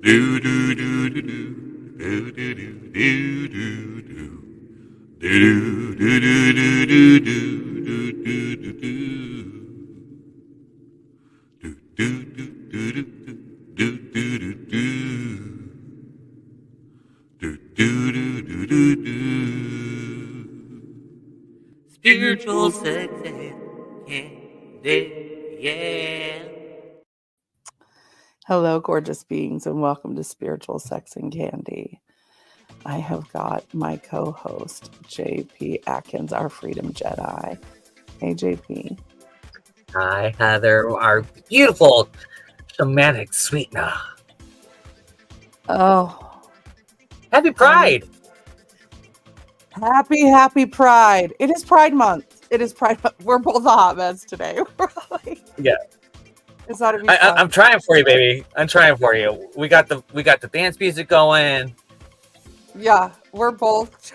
Do do do do do do do do do do. Do do do do do do do do do do. Do do do do do do do do do. Do do do do do do. Spiritual sex and candy, yeah. Hello, gorgeous beings, and welcome to Spiritual Sex and Candy. I have got my co-host, JP Adkins, our Freedom Jedi. Hey, JP. Hi, Heather, our beautiful Shamanic Sweetener. Oh. Happy Pride! Happy Pride. It is Pride Month. It is Pride Month. We're both the hot mess today. Yeah. It's not I'm trying for you, baby. I'm trying for you. We got the dance music going. Yeah, we're both.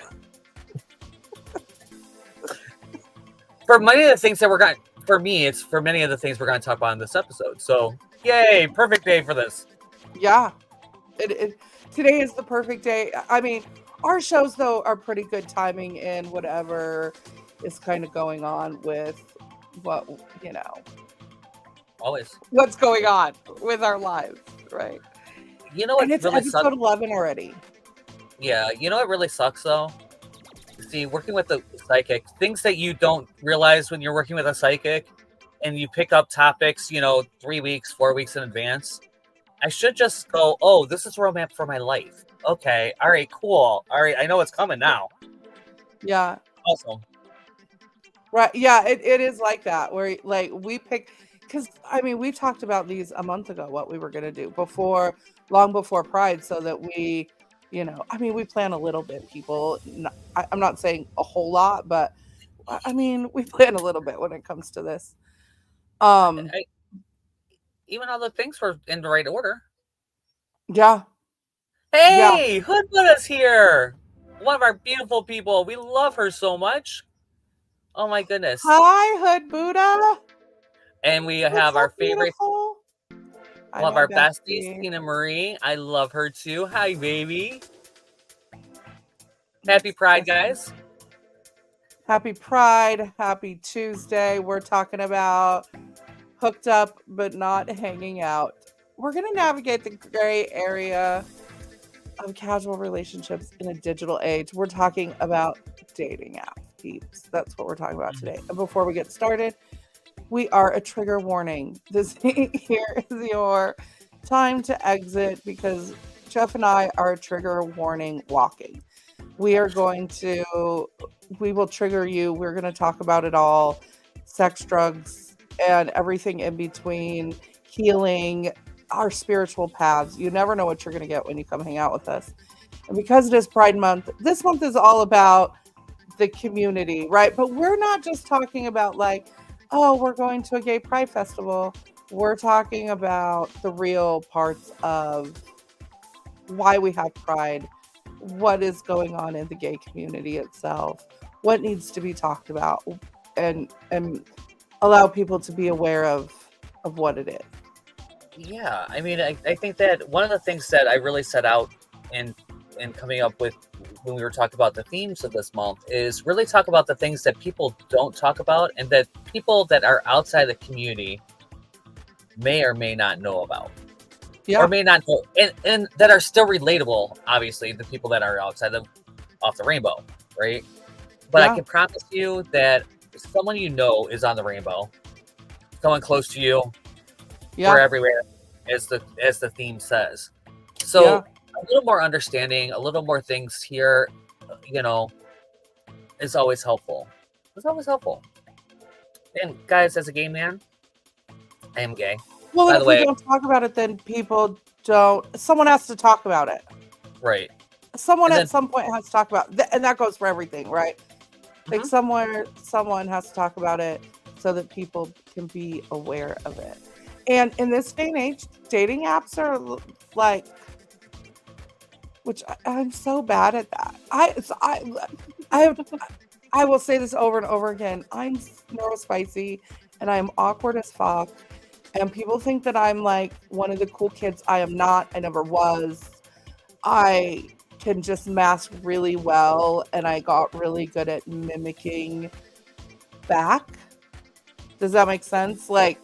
For many of the things that we're going, for me, it's for many of the things we're going to talk about in this episode. So, yay! Perfect day for this. Yeah, today is the perfect day. I mean, our shows though are pretty good timing in whatever is kind of going on with what Always. What's going on with our lives, right? You know what? And it's really episode sucks? 11 already. Yeah, you know what really sucks though? See, working with the psychic, things that you don't realize when you're working with a psychic and you pick up topics, 3 weeks, 4 weeks in advance. I should just go, oh, this is roadmap for my life. Okay, all right, cool. All right, I know what's coming now. Yeah. Awesome. Right. Yeah, it is like that, where like we pick, because I mean, we talked about these a month ago, what we were going to do long before Pride, so that we, I mean, we plan a little bit, people. I'm not saying a whole lot, but I mean, we plan a little bit when it comes to this. Even all the things were in the right order. Yeah. Hey, yeah. Hood with us here. One of our beautiful people. We love her so much. Oh my goodness. Hi, Hood Buddha. And we have our favorite, one of our besties, Tina Marie. I love her too. Hi, baby. Happy Pride, guys. Happy Pride. Happy Tuesday. We're talking about hooked up but not hanging out. We're going to navigate the gray area of casual relationships in a digital age. We're talking about dating apps, peeps. That's what we're talking about today. And before we get started, we are a trigger warning. This here is your time to exit, because Jeff and I are trigger warning walking. We will trigger you. We're going to talk about it all. Sex, drugs, and everything in between. Healing, our spiritual paths. You never know what you're going to get when you come hang out with us. And because it is Pride Month, this month is all about the community, right? But we're not just talking about like, oh, we're going to a gay pride festival. We're talking about the real parts of why we have pride, what is going on in the gay community itself, what needs to be talked about, and allow people to be aware of what it is. Yeah, I mean, I think that one of the things that I really set out in coming up with when we were talking about the themes of this month is really talk about the things that people don't talk about and that people that are outside the community may or may not know about. Yeah. Or may not know, and that are still relatable, obviously, the people that are outside off the rainbow, right? But I can promise you that someone you know is on the rainbow, someone close to you. We're everywhere, as the theme says. So a little more understanding, a little more things here, is always helpful. It's always helpful. And guys, as a gay man, I am gay. Well, if we don't talk about it, then people don't. Someone has to talk about it. Right. Someone at some point has to talk about it, and that goes for everything, right? Like someone has to talk about it so that people can be aware of it. And in this day and age, dating apps are like, which I'm so bad at that. I will say this over and over again. I'm neurospicy and I'm awkward as fuck. And people think that I'm like one of the cool kids. I am not. I never was. I can just mask really well, and I got really good at mimicking back. Does that make sense? Like,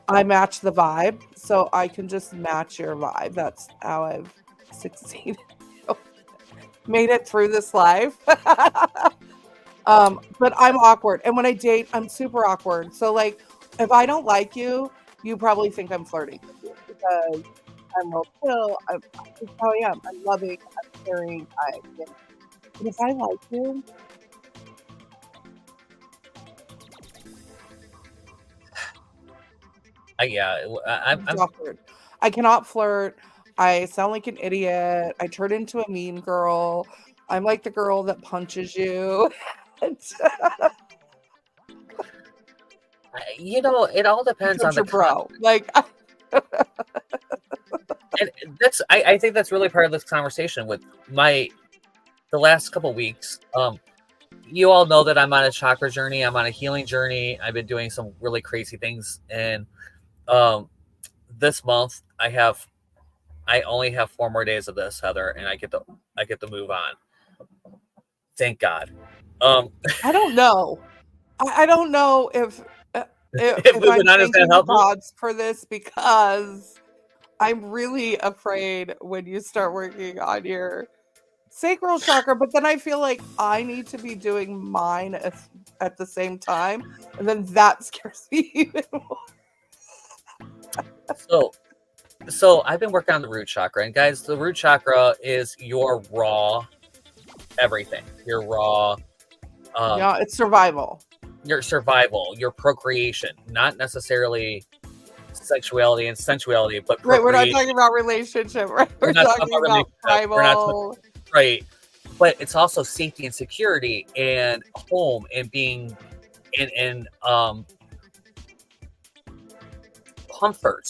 I match the vibe, so I can just match your vibe. That's how I've succeeded. Made it through this life. But I'm awkward. And when I date, I'm super awkward. So, like, if I don't like you, you probably think I'm flirting with you because I'm real chill. That's how I am. I'm loving. I'm caring. But if I like you, I'm it's awkward. I cannot flirt. I sound like an idiot. I turn into a mean girl. I'm like the girl that punches you. it all depends on Punch the your bro. Like, and I think that's really part of this conversation with the last couple weeks. You all know that I'm on a chakra journey. I'm on a healing journey. I've been doing some really crazy things, and this month I only have 4 more days of this, Heather, and I get to move on. Thank God. I don't know. I don't know if if I'm moving on is thanking going to the help me. gods for this, because I'm really afraid when you start working on your sacral chakra, but then I feel like I need to be doing mine at the same time, and then that scares me even more. So I've been working on the root chakra, and guys, the root chakra is your raw everything. Your raw, Yeah, it's survival. your survival, your procreation, not necessarily sexuality and sensuality, but Right, we're not procreation. talking about relationship, right? We're not talking about relationship. We're not primal. right, but it's also safety and security and home and being in comfort.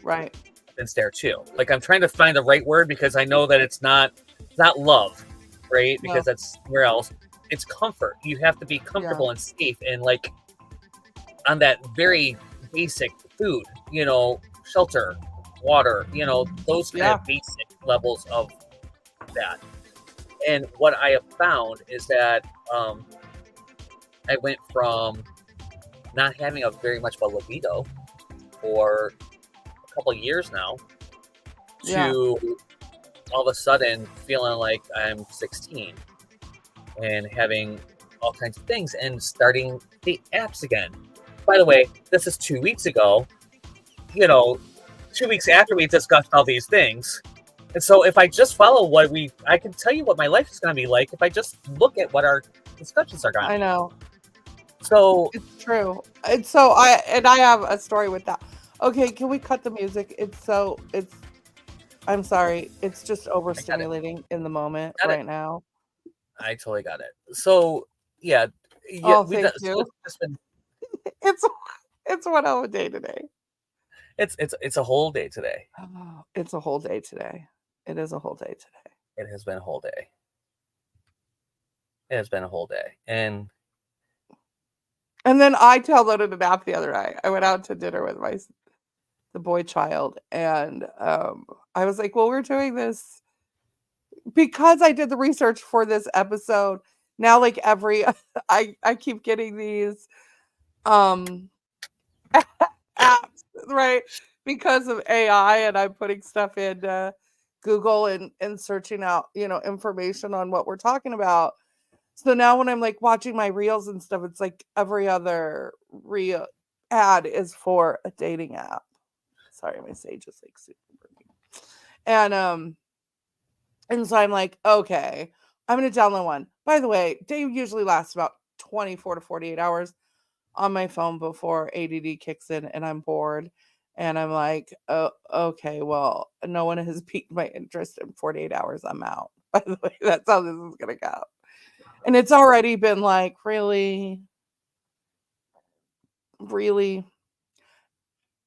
Right. It's there too. Like, I'm trying to find the right word because I know that it's not love, right? No. Because that's where else. It's comfort. You have to be comfortable and safe and like on that very basic food, shelter, water, those kind of basic levels of that. And what I have found is that I went from not having a very much of a libido for a couple of years now to all of a sudden feeling like I'm 16 and having all kinds of things and starting the apps again. By the way, this is 2 weeks ago, 2 weeks after we discussed all these things. And so if I just follow I can tell you what my life is going to be like if I just look at what our discussions are going to be. I know. So it's true. And so I have a story with that. Okay, can we cut the music? I'm sorry. It's just overstimulating in the moment right now. I totally got it. So yeah. Thank you. It's one hell of a day today. It's a whole day today. Oh, it's a whole day today. It is a whole day today. It has been a whole day. It has been a whole day. And then I downloaded an app the other night. I went out to dinner with the boy child, and I was like, well, we're doing this because I did the research for this episode. Now, like I keep getting these apps, right? Because of AI, and I'm putting stuff in Google and searching out, information on what we're talking about. So now when I'm like watching my reels and stuff, it's like every other reel ad is for a dating app. Sorry, my sage is like super burning. And so I'm like, okay, I'm going to download one. By the way, day usually lasts about 24 to 48 hours on my phone before ADD kicks in and I'm bored. And I'm like, oh, okay, well, no one has piqued my interest in 48 hours. I'm out. By the way, that's how this is going to go. And it's already been like, really?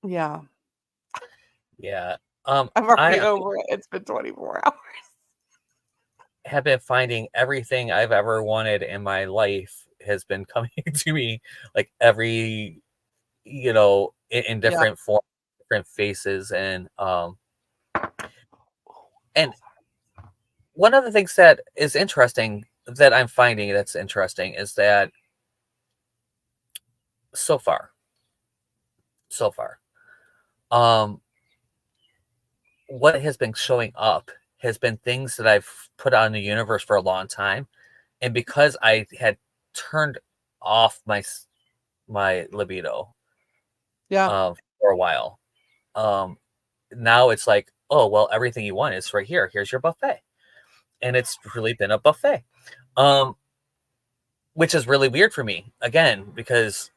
Yeah. Yeah. I'm already over it. It's been 24 hours. Have been finding everything I've ever wanted in my life has been coming to me like every, in different forms, different faces, and one of the things that is interesting that I'm finding that's interesting is that so far, um, what has been showing up has been things that I've put out in the universe for a long time, and because I had turned off my libido, for a while, now it's like, oh well, everything you want is right here. Here's your buffet, and it's really been a buffet, which is really weird for me again because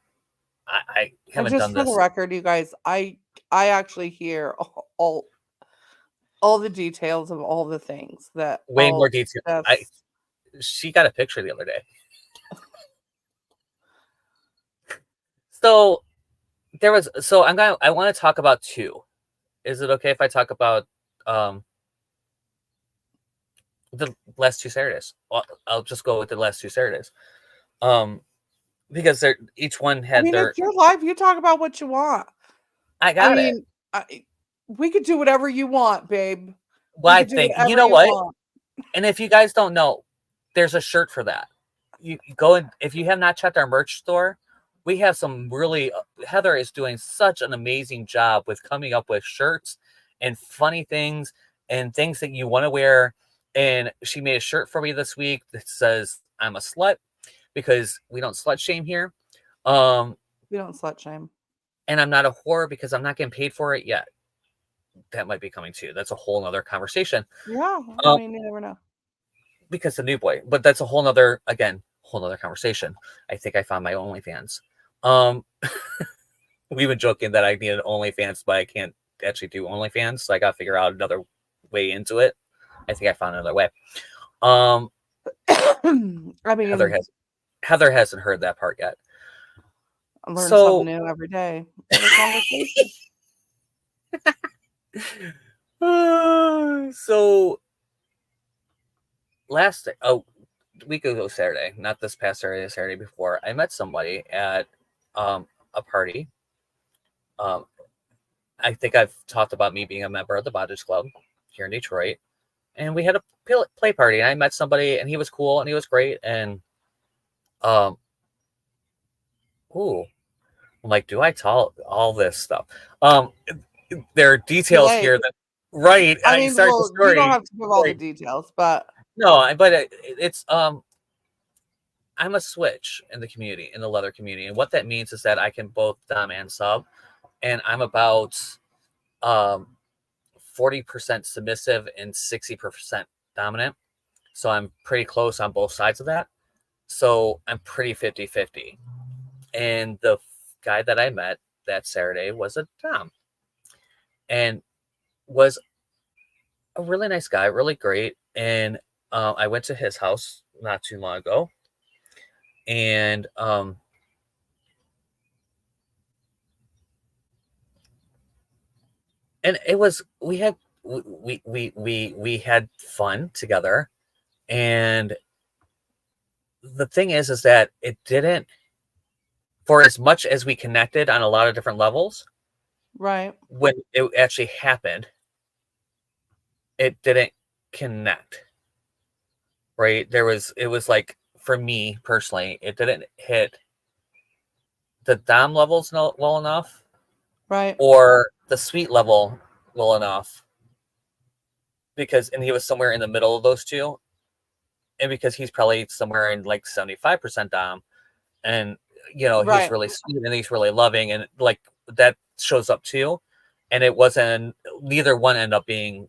I And haven't just done for the this record, you guys, I actually hear all the details of all the things that way more all detail. Steph's She got a picture the other day. So I want to talk about two. Is it okay if I talk about the last two Saturdays? I'll just go with the last two Saturdays. Because each one I had mean, their it's your life. You talk about what you want. I I got it. mean, we could do whatever you want, babe. Well, We I could do think you whatever know you what? want. And if you guys don't know, there's a shirt for that. You go in if you have not checked our merch store, we have some really Heather is doing such an amazing job with coming up with shirts and funny things and things that you want to wear. And she made a shirt for me this week that says I'm a slut because we don't slut shame here. We don't slut shame. And I'm not a whore because I'm not getting paid for it yet. That might be coming too. That's a whole nother conversation. Yeah, I mean, you never know. Because the new boy, but that's a whole nother conversation. I think I found my OnlyFans. We've been joking that I needed OnlyFans, but I can't actually do OnlyFans, so I got to figure out another way into it. I think I found another way. I mean, Heather hasn't heard that part yet. I learn something new every day. Every conversation. So week ago Saturday, not this past Saturday, the Saturday before, I met somebody at a party. I think I've talked about me being a member of the Bondage Club here in Detroit, and we had a play party, and I met somebody, and he was cool, and he was great, and I'm like, do I tell all this stuff? There are details here that, right? I mean, well, you don't have to give all the details, but no, but it's I'm a switch in the community, in the leather community, and what that means is that I can both dom and sub, and I'm about 40% submissive and 60% dominant, so I'm pretty close on both sides of that. So I'm pretty 50-50. And the guy that I met that Saturday was a dom, and was a really nice guy, really great. And I went to his house not too long ago, and it was we had fun together. And the thing is that it didn't, for as much as we connected on a lot of different levels, right, when it actually happened, it didn't connect. Right? It was like, for me personally, it didn't hit the dom levels well enough, right, or the sweet level well enough, and he was somewhere in the middle of those two, and because he's probably somewhere in like 75% dom, and he's really sweet and he's really loving, and like that shows up too, and it wasn't, neither one ended up being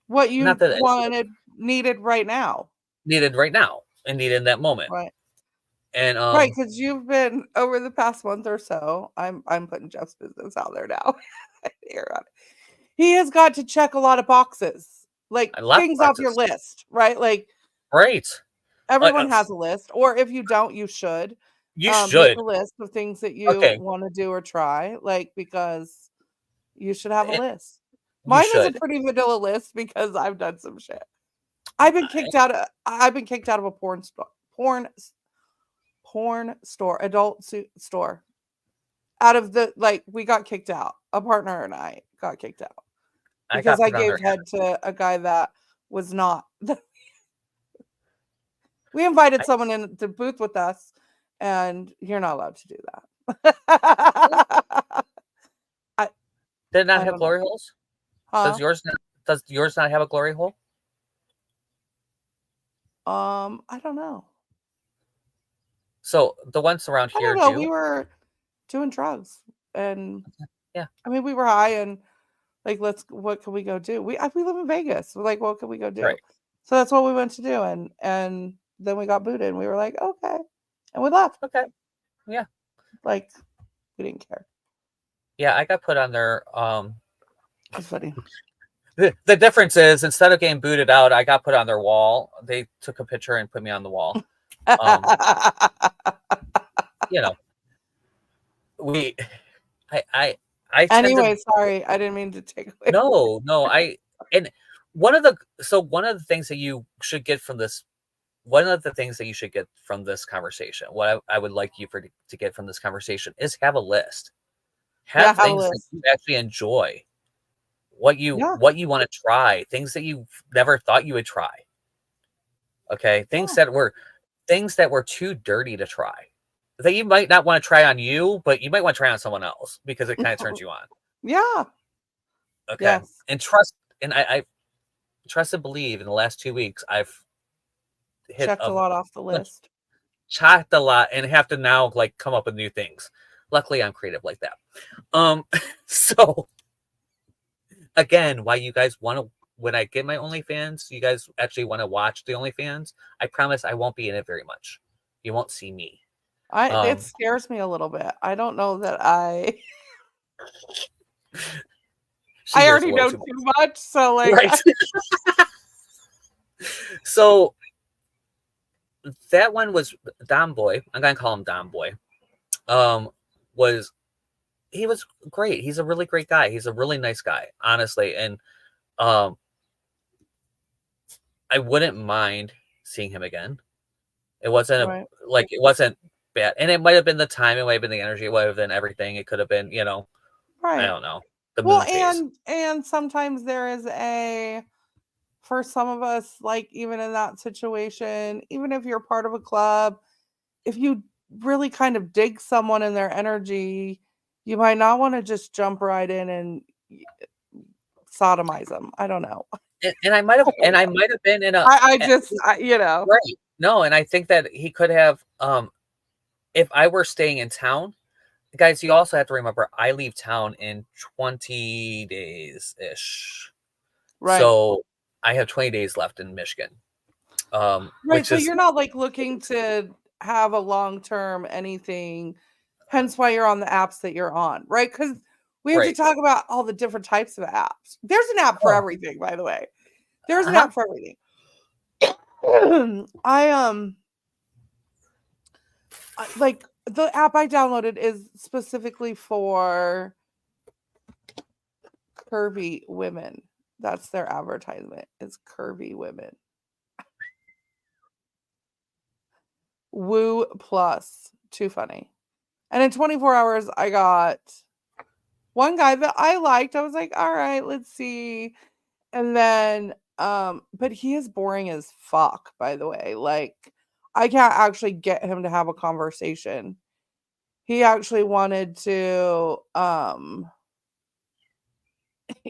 what you needed right now and needed in that moment. Right. And Right, because you've been over the past month or so. I'm putting Jeff's business out there now. He has got to check a lot of boxes, like things off your list, right? Like, right. Everyone has a list, or if you don't, you should. You should make a list of things that you want to do or try, like, because you should have a list. Mine is a pretty vanilla list because I've done some shit. I've been kicked out of a porn store, adult store out of the, like, we got kicked out. A partner and I got kicked out because I gave head to a guy that was not. We invited someone in the booth with us, and you're not allowed to do that. Did it not have glory holes? Huh? Does yours not have a glory hole? I don't know. So the ones around here I don't know. do. We were doing drugs, and yeah, I mean, we were high, and like, what can we go do? We live in Vegas. We're like, what can we go do? Right. So that's what we went to do, and then we got booted, and we were like, okay, and we left. Okay, yeah, like, we didn't care. Yeah, I got put on there. That's funny. The difference is, instead of getting booted out, I got put on their wall. They took a picture and put me on the wall. You know, I anyway, sorry, I didn't mean to take away. No, and one of the things that you should get from this, conversation, what I would like you to get from this conversation is have a list. Have things that you actually enjoy. What you want to try, things that you never thought you would try. Okay, things that were too dirty to try, that you might not want to try on you, but you might want to try on someone else because it kind of turns you on. Yeah. Okay. Yes. And I trust and believe in the last 2 weeks I've checked a lot off the list. Checked a lot and have to now like come up with new things. Luckily I'm creative like that. So again, why you guys want to, when I get my OnlyFans, you guys actually want to watch the OnlyFans, I promise I won't be in it very much. You won't see me. It scares me a little bit. I don't know that I already know too much, so like right. So that one was Dom Boy. I'm gonna call him Dom Boy. He was great. He's a really great guy. He's a really nice guy, honestly. And I wouldn't mind seeing him again. It wasn't it wasn't bad. And it might have been the time, it might have been the energy, it might have been everything. It could have been, I don't know. And sometimes there is for some of us, like even in that situation, even if you're part of a club, if you really kind of dig someone and their energy, you might not want to just jump right in and sodomize them. I don't know. And I might have been in a. Right. No, and I think that he could have. If I were staying in town, guys, you also have to remember I leave town in 20 days ish. Right. So I have 20 days left in Michigan. Right. So you're not like looking to have a long-term anything, hence why you're on the apps that you're on, right? Because we have to talk about all the different types of apps. There's an app for everything, by the way. There's an app for everything. Like the app I downloaded is specifically for curvy women. That's their advertisement. It's curvy women. Woo Plus. Too funny. And in 24 hours, I got one guy that I liked. I was like, all right, let's see. And then, but he is boring as fuck, by the way. Like, I can't actually get him to have a conversation. He actually wanted to,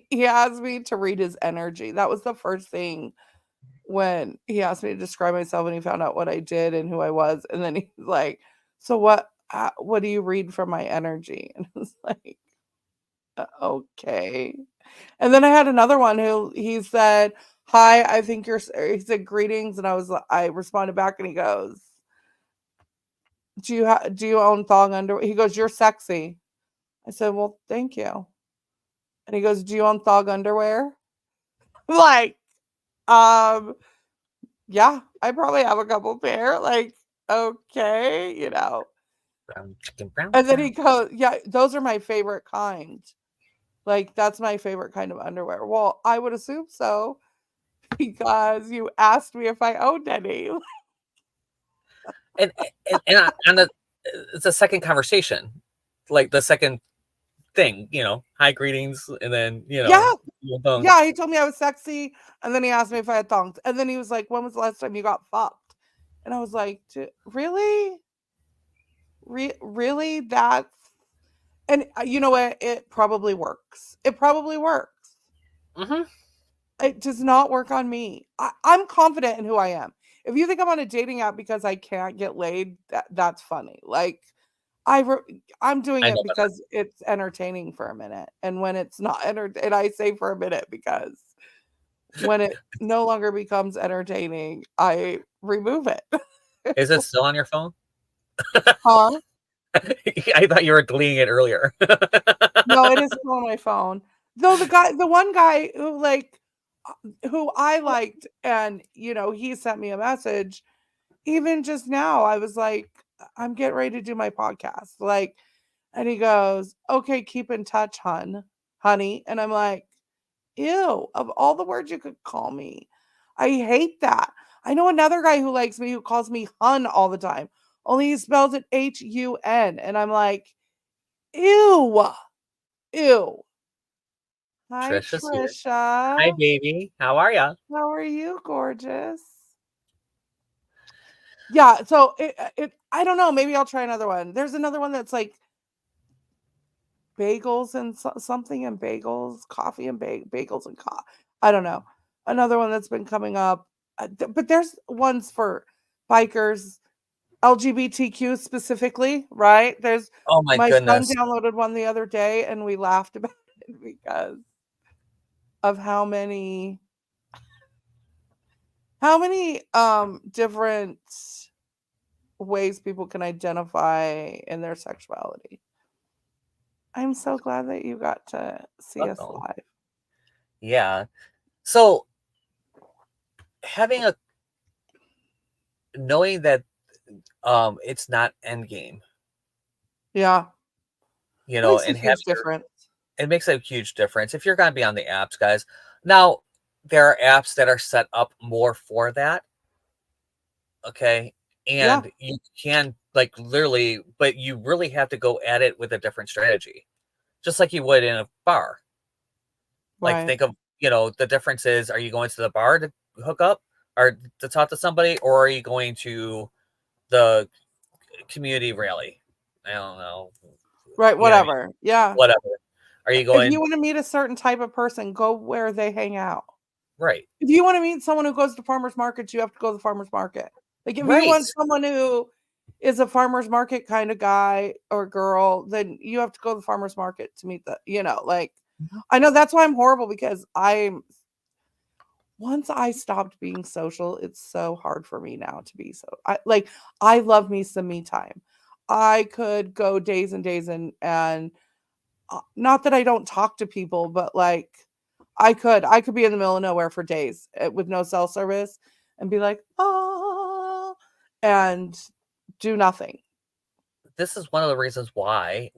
he asked me to read his energy. That was the first thing when he asked me to describe myself and he found out what I did and who I was. And then he's like, so what do you read from my energy? And I was like, okay. And then I had another one who he said, hi, I think he said greetings. And I responded back and he goes, do you own thong underwear? He goes, you're sexy. I said, well, thank you. And he goes, do you own thong underwear? Like, yeah, I probably have a couple pair. Like, okay, Brown chicken, brown. And then he goes, yeah, those are my favorite kind. Like, that's my favorite kind of underwear. Well, I would assume so because you asked me if I owned any. and it's a second conversation. like the second thing, hi, greetings, and then Yeah. thongs. Yeah, he told me I was sexy, and then he asked me if I had thongs, and then he was like, "When was the last time you got fucked?" And I was like, "Really? Really? That's..." And you know what? It probably works. It probably works. Mm-hmm. It does not work on me. I'm confident in who I am. If you think I'm on a dating app because I can't get laid, that's funny. Like, I'm doing I it know better. because it's entertaining for a minute, and when it's not and I say for a minute because when it no longer becomes entertaining, I remove it. Is it still on your phone? Huh? I thought you were deleting it earlier. No, it is still on my phone. Though the one guy who I liked, and he sent me a message. Even just now, I was like, I'm getting ready to do my podcast. Like, and he goes, "Okay, keep in touch, honey." And I'm like, ew, of all the words you could call me, I hate that. I know another guy who likes me who calls me hun all the time. Only he spells it HUN. And I'm like, ew, ew. Hi, Trisha's here. Hi, Trisha. baby. How are ya? How are you, gorgeous? Yeah, so I don't know. Maybe I'll try another one. There's another one that's like bagels and something and bagels, coffee and bagels and coffee. I don't know. Another one that's been coming up. But there's ones for bikers, LGBTQ specifically, right? There's Oh my my son goodness. downloaded one the other day and we laughed about it because of how many different ways people can identify in their sexuality. I'm so glad that you got to see us Welcome. live. Yeah. So knowing that it's not endgame, Yeah, it makes a and huge having difference. it makes a huge difference if you're gonna be on the apps, guys. Now, there are apps that are set up more for that. Okay. Yeah, And you can like literally, but you really have to go at it with a different strategy. Just like you would in a bar. Like right. think of, the difference is, are you going to the bar to hook up or to talk to somebody, or are you going to the community rally? I don't know. Right, You know what I mean? whatever. Yeah. Whatever. Are you If you going want to meet a certain type of person, go where they hang out. right? If you want to meet someone who goes to farmers markets, you have to go to the farmers market. Like if you Right. want someone who is a farmers market kind of guy or girl, then you have to go to the farmers market to meet like I know that's why I'm horrible because once I stopped being social, it's so hard for me now to be so. I love me some me time. I could go days and days and not that I don't talk to people, but like I could be in the middle of nowhere for days with no cell service and be like, "Oh," and do nothing. This is one of the reasons why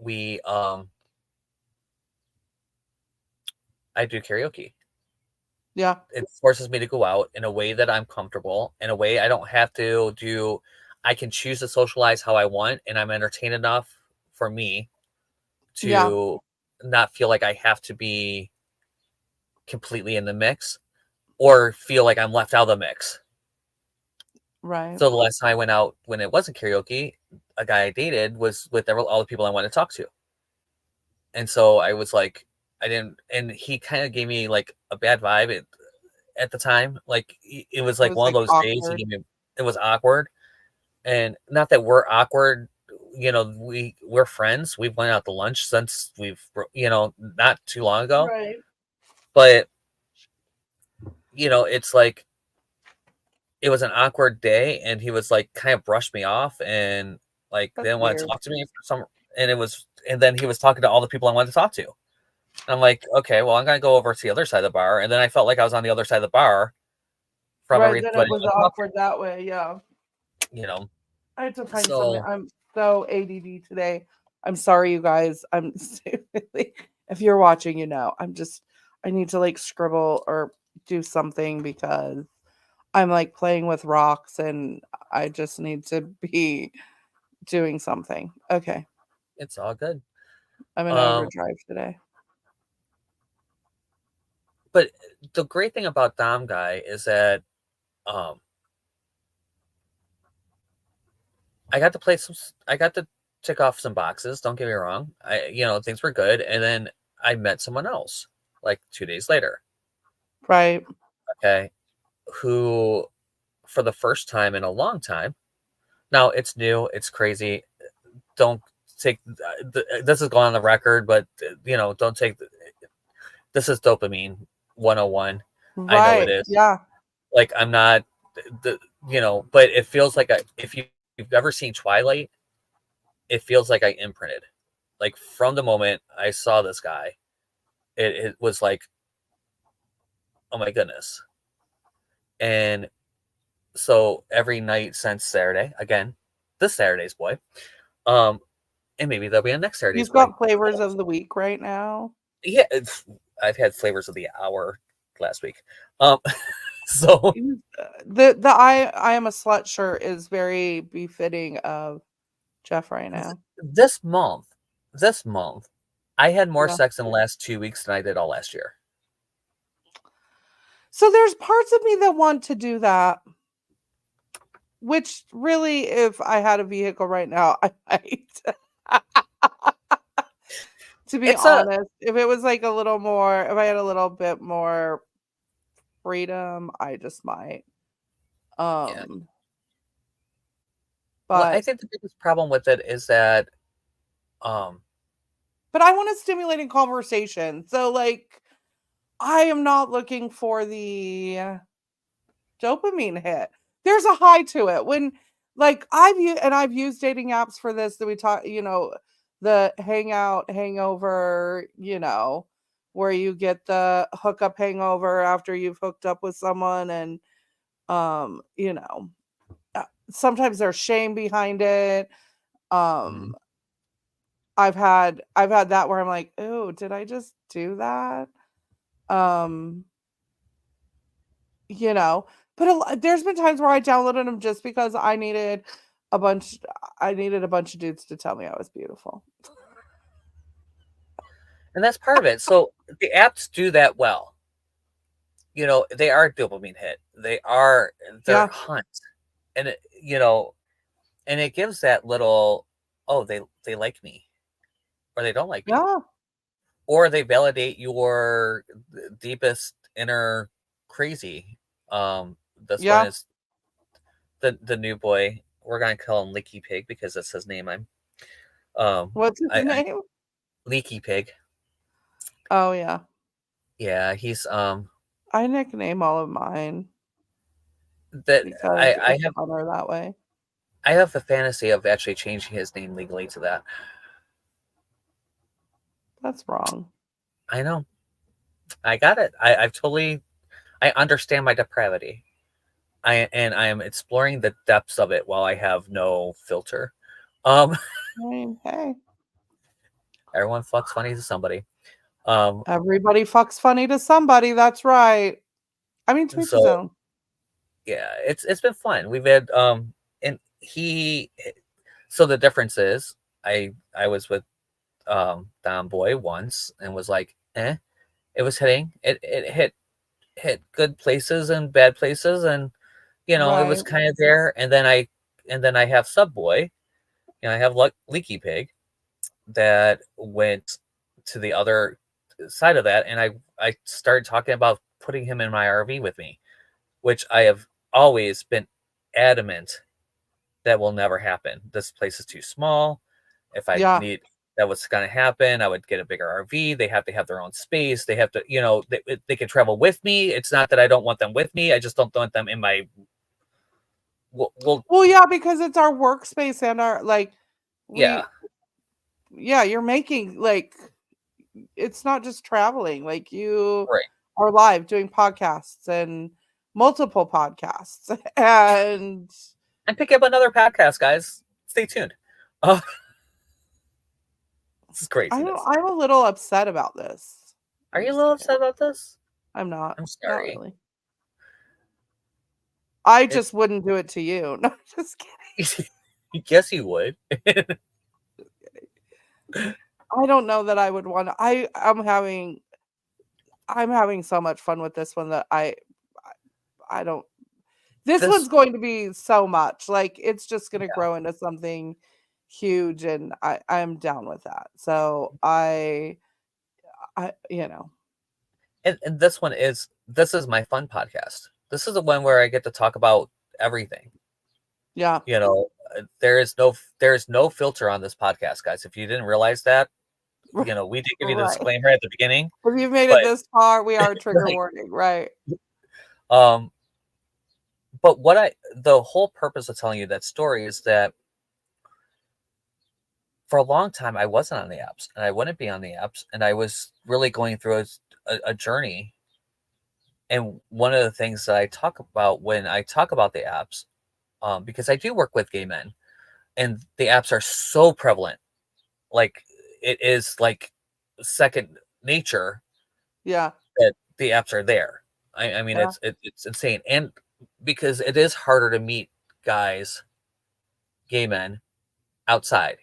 I do karaoke. Yeah. It forces me to go out in a way that I'm comfortable, in a way I don't have to do. I can choose to socialize how I want, and I'm entertained enough for me Yeah. to not feel like I have to be completely in the mix or feel like I'm left out of the mix. Right. So the last time I went out when it wasn't karaoke, a guy I dated was with all the people I wanted to talk to. And so I was like, I didn't, and he kind of gave me like a bad vibe at the time. Like it was It like was one of like those days he awkward. gave me, it was awkward. And not that we're awkward, we're friends. We've went out to lunch since not too long ago. Right. But it's like it was an awkward day, and he was like kind of brushed me off and like That's didn't want to weird. talk to me for some. And then he was talking to all the people I wanted to talk to. I'm like, okay, well, I'm gonna go over to the other side of the bar, and then I felt like I was on the other side of the bar from Right. Then it everybody I was wanted to talk to. awkward that way. Yeah. I had to find something. So I'm so ADD today. I'm sorry, you guys. I'm seriously, if you're watching, I need to like scribble or do something because I'm like playing with rocks and I just need to be doing something. Okay. it's all good. I'm in Um, overdrive today. but the great thing about Dom Guy is that I got to play some. I got to tick off some boxes. Don't get me wrong. Things were good, and then I met someone else like 2 days later. Right. Okay, who for the first time in a long time. Now it's new. It's crazy. Don't take this is going on the record, but don't take this is dopamine 101. I know it Right. is. Yeah. Like I'm not but it feels like if you've ever seen Twilight, it feels like I imprinted. Like from the moment I saw this guy, it was like, oh my goodness. And so every night since Saturday, again, this Saturday's boy, and maybe there'll be a next Saturday's You've boy. got flavors of the week right now. Yeah, I've had flavors of the hour last week. So The I am a slut shirt is very befitting of Jeff right now. this month, I had more Yeah. sex in the last 2 weeks than I did all last year. So there's parts of me that want to do that. Which really, if I had a vehicle right now, I might. To be It's a honest, if it was like a little more, if I had a little bit more freedom, I just might. yeah. Well, I But think the biggest problem with it is that um I want a stimulating conversation. So like I am not looking for the dopamine hit. There's a high to it. When like I've used dating apps for this that we talk, the hangout hangover, where you get the hookup hangover after you've hooked up with someone and um, you know, sometimes there's shame behind it. mhm. Um, I've had that where I'm like, "Oh, did I just do that?" Um, you know, but there's been times where I downloaded them just because a bunch I needed a bunch of dudes to tell me I was beautiful. And that's part of it. So the apps do that well. They are a dopamine hit. They're Yeah. hunts. And and it gives that little, oh, they like me or they don't like me. Yeah. Or they validate your deepest inner crazy. This one Yeah. is the new boy. We're gonna call him Leaky Pig because that's his name. What's his I name? Leaky Pig. Oh, yeah. Yeah, he's I nickname all of mine that because I it's have funner that way. I have the fantasy of actually changing his name legally to that. That's wrong. I know. I got it. I understand my depravity. I am exploring the depths of it while I have no filter. Um, I mean, hey, everyone fucks funny to somebody. Um, everybody fucks funny to somebody. That's right. I mean, to each his so own. yeah, it's been fun. We've had and so the difference is I was with Dom Boy once and was like, it was hitting. It hit good places and bad places, and it was Right. kind of there. And then I have Subboy, I have Leaky Pig that went to the other side of that, and I started talking about putting him in my RV with me, which I have always been adamant that will never happen. This place is too small. If I Yeah. need that was going to happen, I would get a bigger RV. They have to have their own space. They have to, they can travel with me. It's not that I don't want them with me. I just don't want them in my. Well, Well, yeah, because it's our workspace and our yeah, you're making it's not just traveling. Like you right. are live doing podcasts and multiple podcasts and And pick up another podcast, guys. Stay tuned. Uh, this is craziness. I'm a little upset about this. Are I'm you a just little kidding. upset about this? I'm not. I'm Not sorry. really. I It's just wouldn't do it to you. No, just kidding. yes, you would. I don't know that I would want to. I'm having so much fun with this one that I don't. This one's This, going to be so much. Like it's just going to yeah, grow into something huge, and I'm down with that. So you know, and this is my fun podcast. This is the one where I get to talk about everything. yeah. You know, there is no filter on this podcast, guys. If you didn't realize that, you know, we did give you the Right. disclaimer at the beginning, If you've made it but this far, we are a trigger like, warning, right? um, but the whole purpose of telling you that story is that for a long time I wasn't on the apps, and I wouldn't be on the apps, and I was really going through a journey. And one of the things that I talk about when I talk about the apps, because I do work with gay men, and the apps are so prevalent, like it is like second nature Yeah. that the apps are there. I mean, Yeah. it's insane, and because it is harder to meet guys, gay men, outside.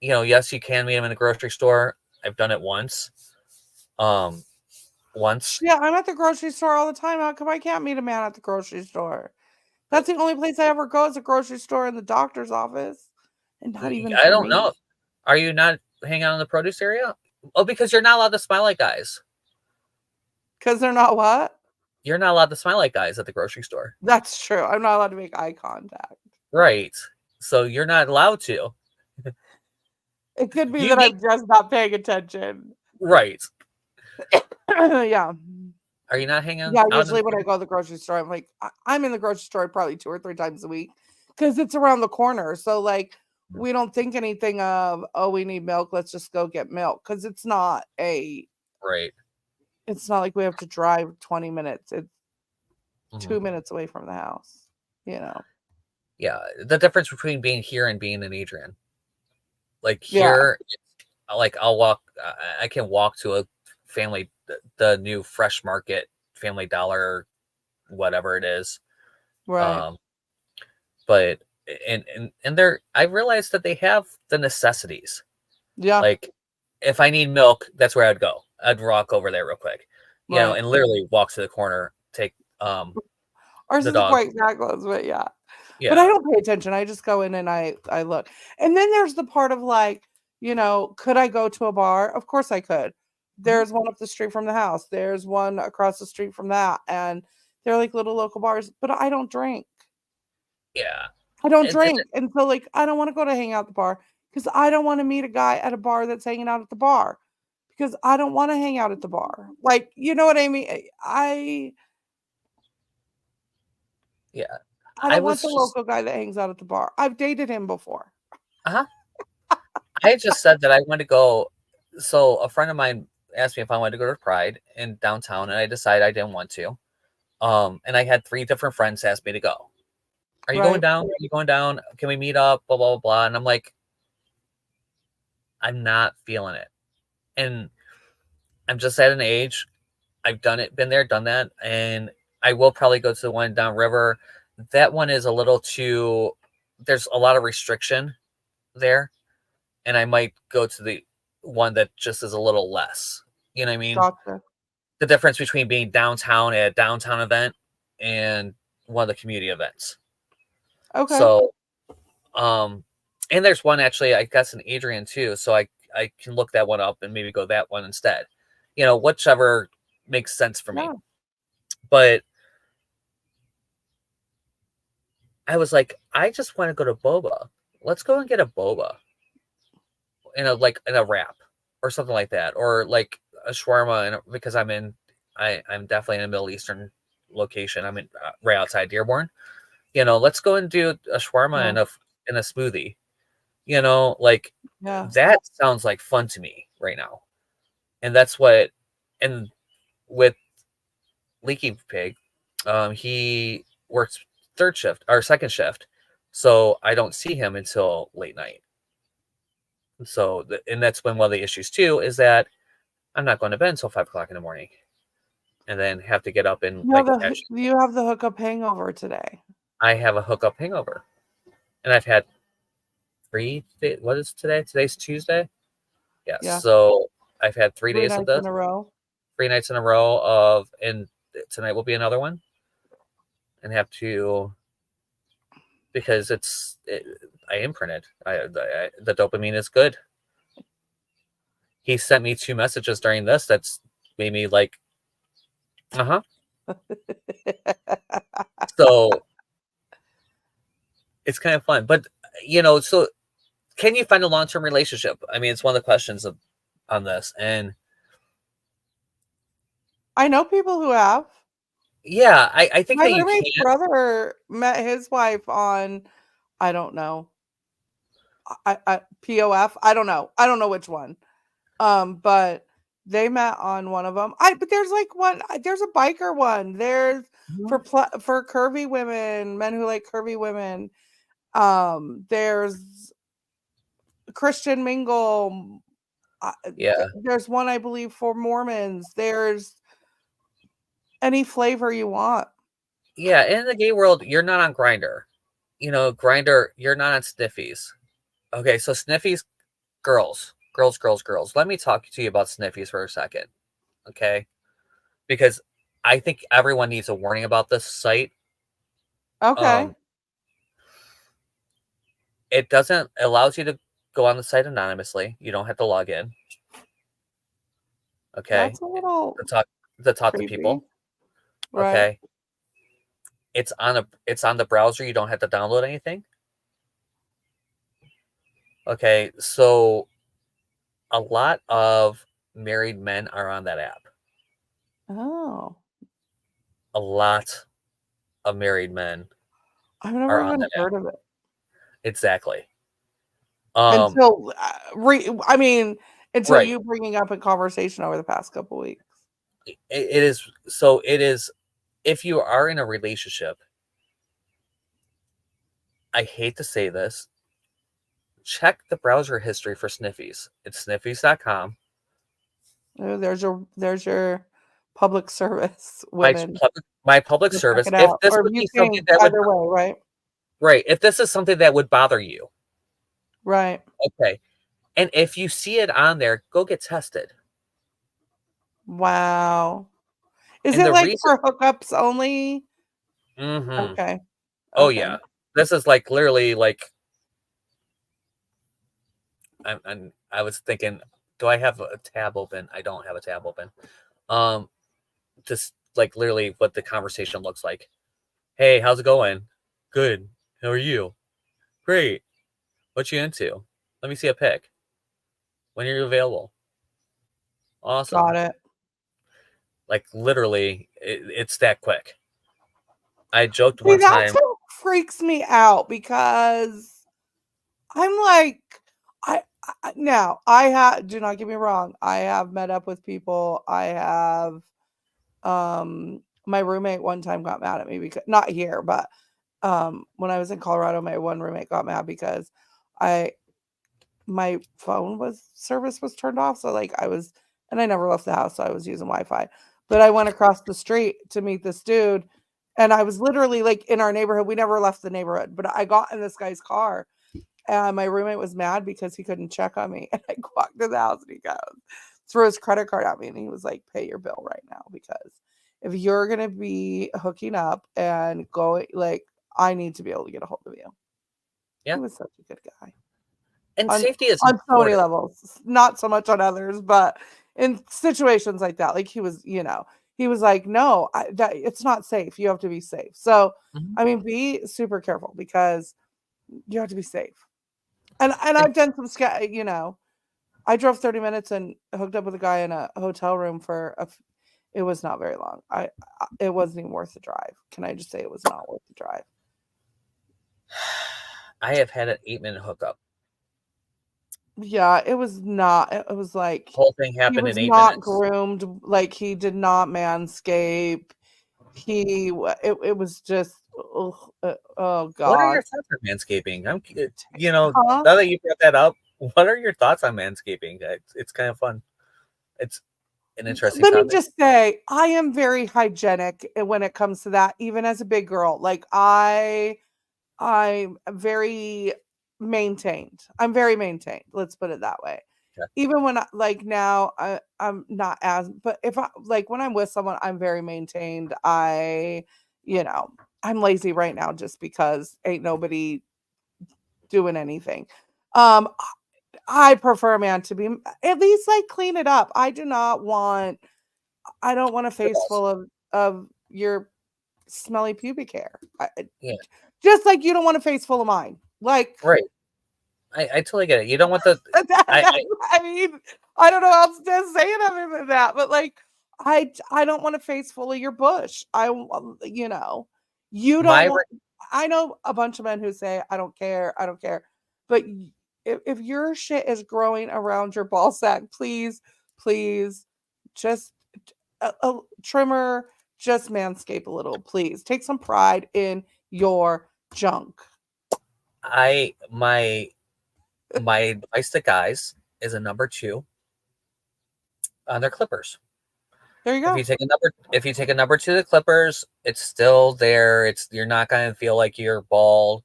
You know, yes, you can meet them in a grocery store. I've done it once. Um, once. Yeah, I'm at the grocery store all the time. How come I can't meet a man at the grocery store? That's the only place I ever go is a grocery store and the doctor's office. And not even I for don't know. me. Are you not hanging out in the produce area? Oh, because you're not allowed to smile like guys. Because they're not what? You're not allowed to smile like guys at the grocery store. That's true. I'm not allowed to make eye contact. Right. So you're not allowed to. It could be You that need I'm just not paying attention. right. Yeah. Are you not hanging Yeah, out in usually when I go to the grocery store, I'm like, I'm in the grocery store probably 2 or 3 times a week because it's around the corner. So, like, we don't think anything of, oh, we need milk. Let's just go get milk because right? it's not like we have to drive 20 minutes. It's 2 Mhm. minutes away from the house, you know? Yeah, the difference between being here and being in Adrian. Like Yeah, here, like I'll walk. I can walk to a family, the new Fresh Market, Family Dollar, whatever it is. right. Um, but and they're I realized that they have the necessities. Yeah, Like if I need milk, that's where I'd go. I'd walk over there real quick, you know, right. and literally walk to the corner, take Ours the isn't dog. quite that close, but yeah. But I Yeah. don't pay attention. I just go in and I look. And then there's the part of like, could I go to a bar? Of course I could. Mhm. There's one up the street from the house. There's one across the street from that. And they're like little local bars, but I don't drink. Yeah. I don't And drink. And so like I don't want to go to hang out at the bar because I don't want to meet a guy at a bar that's hanging out at the bar because I don't want to hang out at the bar. Like, you know what I mean? yeah, I I don't want was the just local guy that hangs out at the bar. I've dated him before. uh I just said that I want to go. So a friend of mine asked me if I wanted to go to Pride in downtown, and I decided I didn't want to. And I had 3 different friends ask me to go. Are you going Right. down? Are you going down? Can we meet up? Blah blah blah blah. And I'm like, I'm not feeling it. And I'm just at an age. I've done it, been there, done that, and I will probably go to the one downriver. That one is a little too. There's a lot of restriction there, and I might go to the one that just is a little less. You know what I mean? Gotcha. The difference between being downtown at a downtown event and one of the community events. Okay. So, um, and there's one actually, I guess in Adrian too. So I can look that one up and maybe go that one instead. You know, whichever makes sense for me. Yeah. But I was like, I just want to go to boba. Let's go and get a boba in a wrap or something like that, or like a shawarma. Because I'm definitely in a Middle Eastern location. I'm in right outside Dearborn. You know, let's go and do a shawarma Yeah. in a smoothie. You know, like Yeah. that sounds like fun to me right now, and that's what. And with Leaky Pig, he works third shift or second shift, so I don't see him until late night. So, and that's when one of the issues too is that I'm not going to bed until 5 o'clock in the morning, and then have to get up and like actually, You have the hookup hangover today. I have a hookup hangover, and I've had 3. What is today? Today's Tuesday. Yes. Yeah. So I've had 3 days of nights this. in a row. 3 nights in a row of, and tonight will be another one. And have to, because I imprinted. The dopamine is good. He sent me 2 messages during this that's made me like, So it's kind of fun. But, so can you find a long-term relationship? I mean, it's one of the questions on this. And I know people who have. yeah, I think My that you roommate's can. brother met his wife on, I don't know, POF. I don't know which one. But they met on one of them. But there's like one. There's a biker one. There's for curvy women, men who like curvy women. There's Christian mingle. Yeah. There's one, I believe, for Mormons. There's any flavor you want. Yeah, in the gay world, you're not on Grindr. Grindr, you're not on Sniffies. Okay, so Sniffies, girls. Let me talk to you about Sniffies for a second, okay? Because I think everyone needs a warning about this site. Okay. It allows you to go on the site anonymously. You don't have to log in. Okay. That's a little to talk creepy. to people. Right. Okay. It's on the browser. You don't have to download anything. Okay, so a lot of married men are on that app. Oh. A lot of married men I've are never on even that heard app. of it. Exactly. Until until Right. you bringing up a conversation over the past couple weeks. It is, if you are in a relationship, I hate to say this, check the browser history for Sniffies. It's sniffies.com. Oh, there's your public service, women. My public Go check service. it If out. this Or would you be think something that would, either way, right? right, if this is something that would bother you, Right. okay, and if you see it on there, go get tested. Wow. Is And it the like reason, for hookups only? mhm. Okay. Oh Okay. yeah, this is like literally like, I was thinking, do I have a tab open? I don't have a tab open. Just like literally what the conversation looks like. Hey, how's it going? Good. How are you? Great. What you into? Let me see a pic. When are you available? Awesome. Got it. Like literally, it's that quick. I joked See, one that's time. what freaks me out because I'm like, now do not get me wrong. I have met up with people. I have, my roommate one time got mad at me because not here, but, when I was in Colorado, my one roommate got mad because my phone service was turned off. So like and I never left the house. So I was using Wi-Fi, but I went across the street to meet this dude. And I was literally like in our neighborhood. We never left the neighborhood, but I got in this guy's car and my roommate was mad because he couldn't check on me. And I walked to the house and he goes, threw his credit card at me and he was like, pay your bill right now. Because if you're going to be hooking up and going, like, I need to be able to get a hold of you. Yeah. He was such a good guy. And safety is on so many important. levels, not so much on others, but in situations like that, like he was like, no, that it's not safe. You have to be safe. So, Mhm. I mean, be super careful because you have to be safe. And I've done some, I drove 30 minutes and hooked up with a guy in a hotel room it was not very long. It wasn't even worth the drive. Can I just say it was not worth the drive? I have had an 8-minute hookup. Yeah, it was not. It was like The whole thing he happened was in 8 not minutes. groomed. Like he did not manscape. It was just oh What are god. your thoughts on manscaping? Huh? Now that you brought that up, what are your thoughts on manscaping? It's kind of fun. It's an interesting Let me topic. just say, I am very hygienic when it comes to that, even as a big girl. Like I'm very maintained. I'm very maintained. Let's put it that way. even when now I'm not as, but if I when I'm with someone, I'm very maintained. I'm lazy right now just because ain't nobody doing anything. Um, I prefer a man to be at least clean it up. I don't want a face Balls. full of your smelly pubic hair. Yeah. Just like you don't want a face full of mine. Like, Right. I totally get it. You don't want the. I mean, I don't know how else to say it other than that, but I don't want a face full of your bush. You don't My want. I know a bunch of men who say I don't care, but if your shit is growing around your ball sack, please, just a trimmer, just manscape a little, please. Take some pride in your junk. my advice to guys is a number 2 on their clippers. There you go. If you take a number 2 to the clippers, it's still there. You're not gonna feel like you're bald,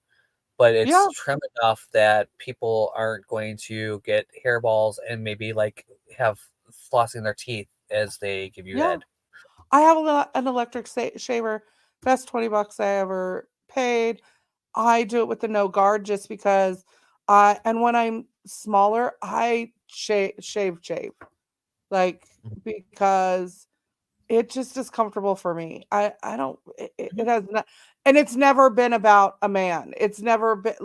but it's trim enough that people aren't going to get hairballs and maybe have flossing their teeth as they give you head. I have an electric shaver. Best $20 I ever paid. I do it with the no guard just because and when I'm smaller, I shave, because it just is comfortable for me. I don't, it has not, and it's never been about a man. It's never been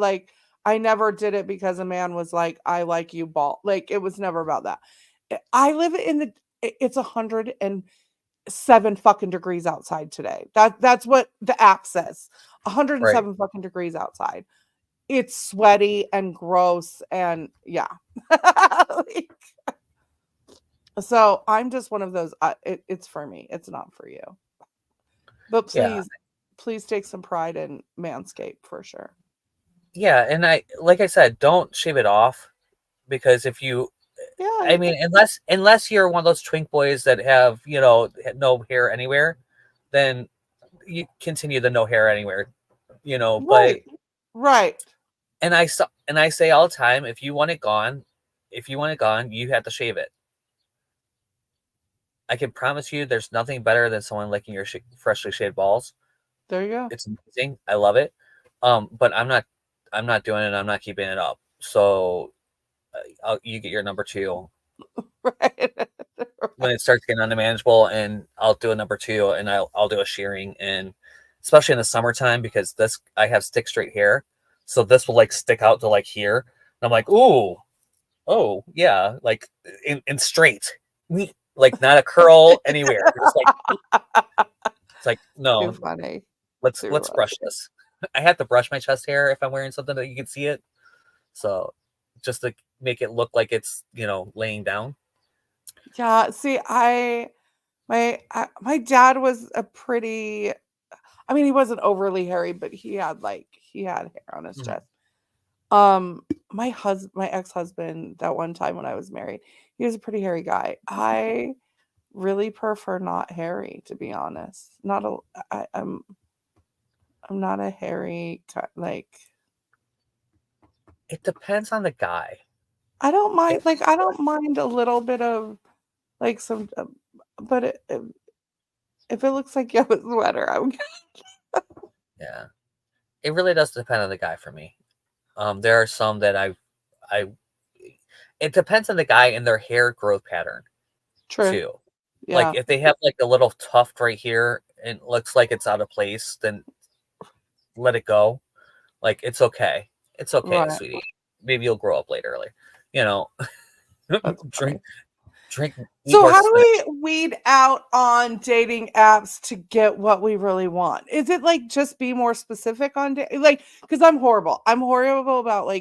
I never did it because a man was like, I like you bald. It was never about that. I live in it's 107 fucking degrees outside today. That's what the app says. 107 fucking degrees outside. It's sweaty and gross and yeah. So I'm just one of those. It's for me. It's not for you. But please take some pride in Manscaped for sure. Yeah, and like I said, don't shave it off because if you, I mean, unless you're one of those twink boys that have no hair anywhere, then you continue the no hair anywhere, But right. And I say all the time, if you want it gone, you have to shave it. I can promise you, there's nothing better than someone licking your freshly shaved balls. There you go. It's amazing. I love it. But I'm not doing it. I'm not keeping it up. So you get your number 2. Right. When it starts getting unmanageable, and I'll do a number 2, and I'll do a shearing, and especially in the summertime because I have stick straight hair, so this will stick out to here, and I'm like, ooh, oh yeah, in straight, not a curl anywhere. It's no. Too funny. Let's brush this. I have to brush my chest hair if I'm wearing something that you can see it, so just to make it look like it's laying down. Yeah, see, my dad was a pretty, I mean, he wasn't overly hairy, but he had hair on his chest. My ex-husband, that one time when I was married, he was a pretty hairy guy. I really prefer not hairy, to be honest. I'm not a hairy It depends on the guy. I don't mind I don't mind a little bit of some, but if it looks like you have a sweater, I'm good. Yeah, it really does depend on the guy for me. There are some that it depends on the guy and their hair growth pattern. True. Too. Yeah. If they have a little tuft right here and it looks like it's out of place, then let it go. It's okay. It's okay, right, sweetie. Maybe you'll grow up later. Drink. So how do we weed out on dating apps to get what we really want? Is it just be more specific on because I'm horrible. I'm horrible about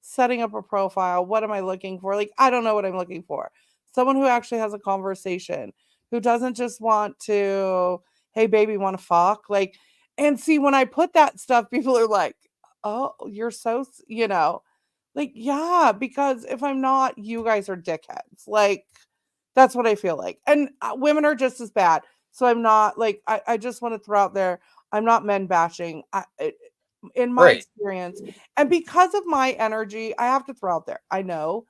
setting up a profile. What am I looking for? I don't know what I'm looking for. Someone who actually has a conversation, who doesn't just want to, hey baby, want to fuck? And see, when I put that stuff, people are like, oh, you're so, yeah, because if I'm not, you guys are dickheads. That's what I feel like. And women are just as bad. So I'm not I just want to throw out there, I'm not men bashing. In my experience, and because of my energy, I have to throw out there, I know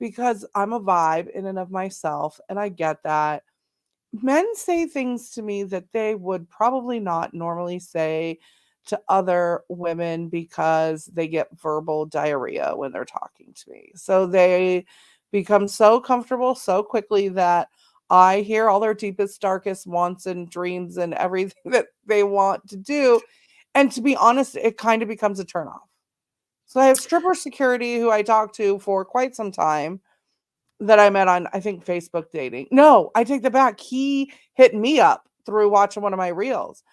because I'm a vibe in and of myself, and I get that. Men say things to me that they would probably not normally say to other women because they get verbal diarrhea when they're talking to me. So they become so comfortable so quickly that I hear all their deepest, darkest wants and dreams and everything that they want to do. And to be honest, it kind of becomes a turnoff. So I have stripper security who I talked to for quite some time that I met on, I think, Facebook dating. No, I take that back. He hit me up through watching one of my reels.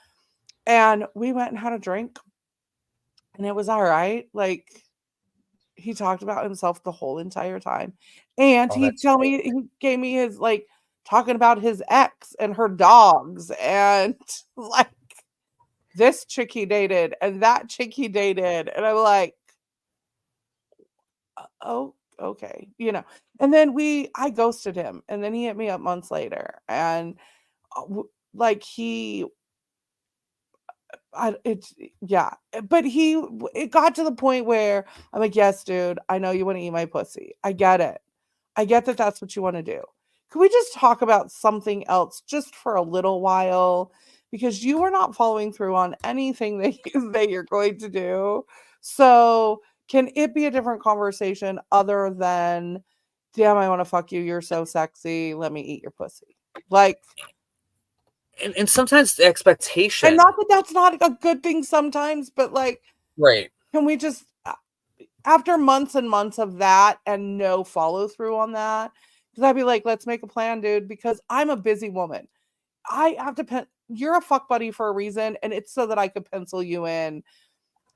And we went and had a drink. And it was all right. Like, he talked about himself the whole entire time. And Oh, that's great. he gave me his, like, talking about his ex and her dogs and like this chick he dated and that chick he dated. And I'm like, oh, okay, And then I ghosted him, and then he hit me up months later, and like yeah, but it got to the point where I'm like, yes, dude, I know you want to eat my pussy. I get it. I get that that's what you want to do. Can we just talk about something else just for a little while? Because you are not following through on anything that you're going to do. So can it be a different conversation other than, damn, I want to fuck you. You're so sexy. Let me eat your pussy. Like, and sometimes the expectation, and not that that's not a good thing sometimes, but like, right? can we just, after months and months of that and no follow through on that, because I'd be like, let's make a plan, dude, because I'm a busy woman. I have to you're a fuck buddy for a reason, and it's so that I could pencil you in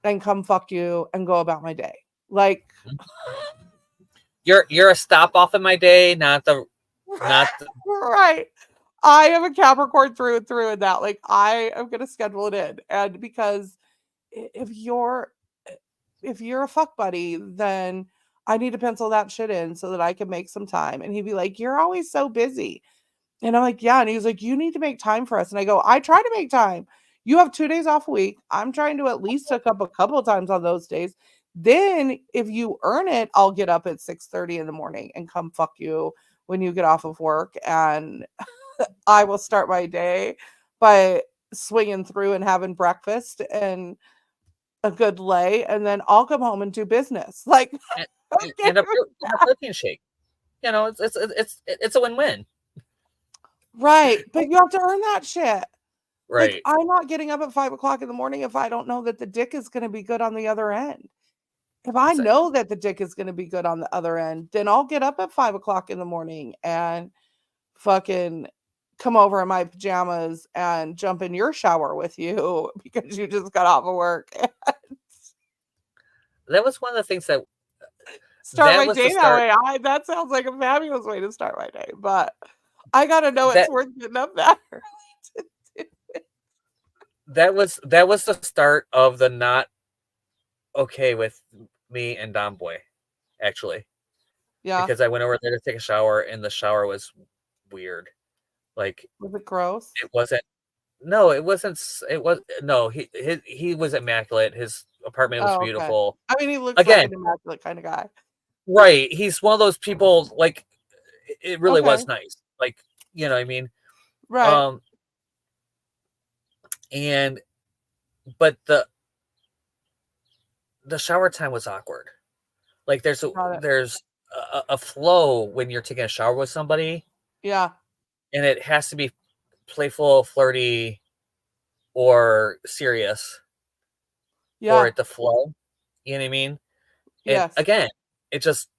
and come fuck you and go about my day. Like, You're a stop off in my day, not the right. I am a Capricorn through and through in that. Like, I am gonna schedule it in. And because if you're a fuck buddy, then I need to pencil that shit in so that I can make some time. And he'd be like, you're always so busy. And I'm like, yeah. And he's like, you need to make time for us. And I go, I try to make time. You have 2 days off a week. I'm trying to at least hook up a couple of times on those days. Then if you earn it, I'll get up at 6:30 in the morning and come fuck you when you get off of work. And I will start my day by swinging through and having breakfast and a good lay. And then I'll come home and do business. Like, and a protein shake. It's a win-win. right. But you have to earn that shit. Right. Like, I'm not getting up at 5 o'clock in the morning if I don't know that the dick is going to be good on the other end. If I know that the dick is going to be good on the other end, then I'll get up at 5 o'clock in the morning and fucking come over in my pajamas and jump in your shower with you because you just got off of work. That was one of the things that start my day that way. That sounds like a fabulous way to start my day, but I got to know it's worth getting up that early to do it. That was the start of the not okay with me and Dom Boy, actually. Yeah. Because I went over there to take a shower, and the shower was weird. Like, was it gross? It wasn't. No, it wasn't. It was no. He was immaculate. His apartment was beautiful. I mean, he looks like an immaculate kind of guy. Right. He's one of those people. Like, it really was nice. Like, you know what I mean? Right. But the shower time was awkward. Like, there's a flow when you're taking a shower with somebody. Yeah. And it has to be playful, flirty, or serious for it to flow. You know what I mean? Yes. And again, it just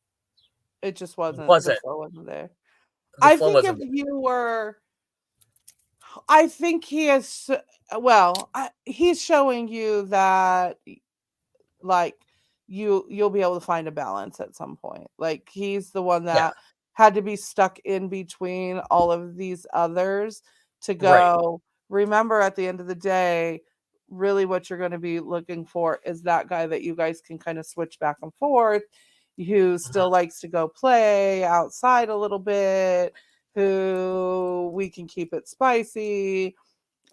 wasn't. The flow wasn't there. I think if you were, I think he is. Well, he's showing you that, like, you'll be able to find a balance at some point. Like, he's the one that had to be stuck in between all of these others to go, remember, at the end of the day, really what you're going to be looking for is that guy that you guys can kind of switch back and forth, who still likes to go play outside a little bit, who we can keep it spicy.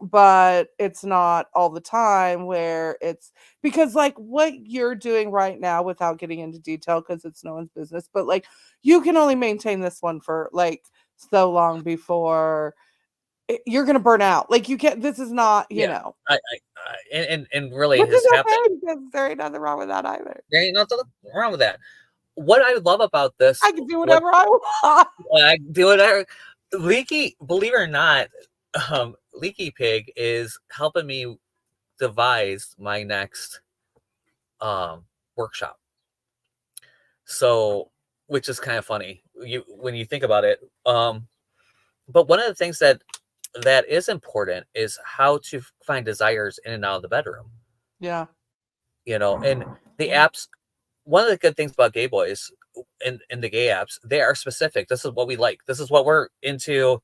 but it's not all the time where it's because like what you're doing right now without getting into detail because it's no one's business, but like you can only maintain this one for like so long before you're gonna burn out. Like you can't. This is not, you Yeah, know, and really which is has happened. okay because there ain't nothing wrong with that either. There ain't nothing wrong with that. What I love about this, I can do whatever I want. I do it. Leaky, believe it or not, Leaky Pig is helping me devise my next workshop. So, which is kind of funny when you think about it. But one of the things that is important is how to find desires in and out of the bedroom. Yeah. You know, and the apps. One of the good things about Gay Boys in the gay apps, they are specific. This is what we like. This is what we're into.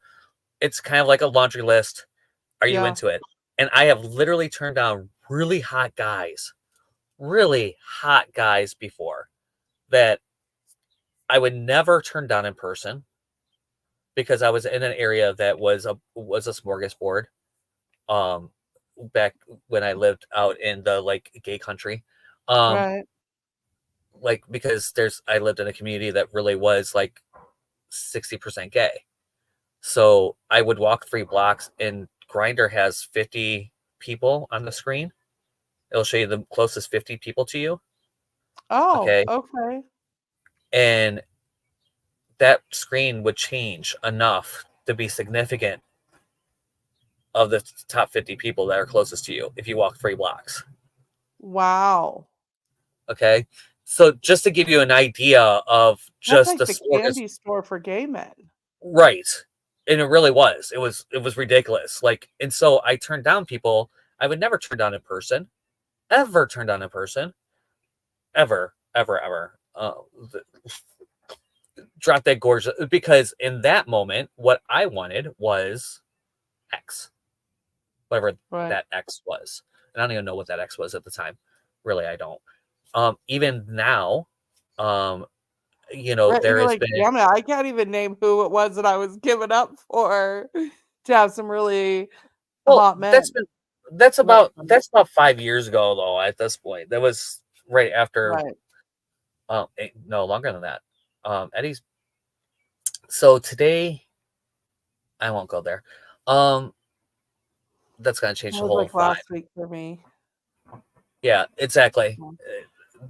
It's kind of like a laundry list. Are you into it? And I have literally turned down really hot guys before that I would never turn down in person because I was in an area that was a smorgasbord. Back when I lived out in the like gay country. Right. Like because I lived in a community that really was like 60% gay. So I would walk 3 blocks and Grindr has 50 people on the screen. It'll show you the closest 50 people to you. Oh, Okay. okay. And that screen would change enough to be significant of the top 50 people that are closest to you if you walk 3 blocks. Wow. Okay. So just to give you an idea of just that's like the candy store for gay men. Right. And it really was. It was ridiculous. Like, and so I turned down people I would never turn down in person. Ever turn down in person. Ever. Drop that gorgeous, because in that moment, what I wanted was X. Whatever that X was. And I don't even know what that X was at the time. Really, I don't. Even now, you know, there has like, been. damn it, I can't even name who it was that I was giving up for to have some really hot men. That's about 5 years ago though. At this point, that was right after. No, longer than that. Eddie's. So today, I won't go there. That's gonna change the whole like vibe. last week for me. Yeah, exactly.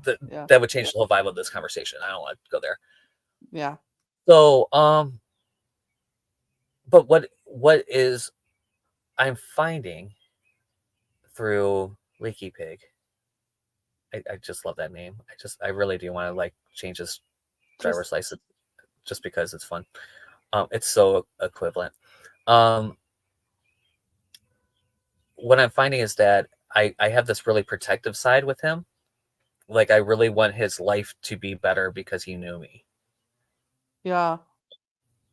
That would change the whole vibe of this conversation. I don't want to go there. Yeah. So, but what is I'm finding through Leaky Pig. I just love that name. I really do want to like change his driver's license just because it's fun. It's so equivalent. What I'm finding is that I have this really protective side with him. Like I really want his life to be better because he knew me. Yeah.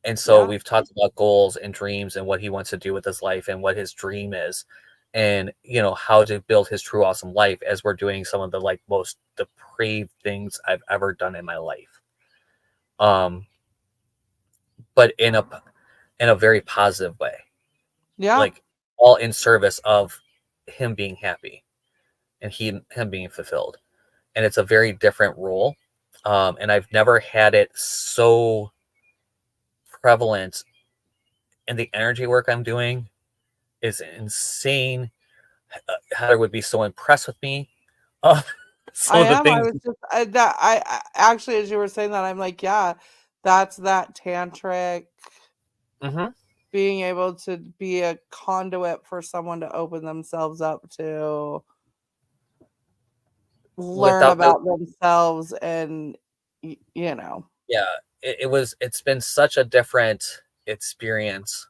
And so we've talked about goals and dreams and what he wants to do with his life and what his dream is, and you know how to build his true awesome life as we're doing some of the like most depraved things I've ever done in my life. But in a very positive way. Yeah. Like all in service of him being happy and him being fulfilled. And it's a very different role. And I've never had it so prevalent, and the energy work I'm doing is insane. Heather would be so impressed with me. Some of the things. I was just I actually, as you were saying that, I'm like, yeah, that's that tantric. Being able to be a conduit for someone to open themselves up to learn about themselves, and you know. Yeah, it's been such a different experience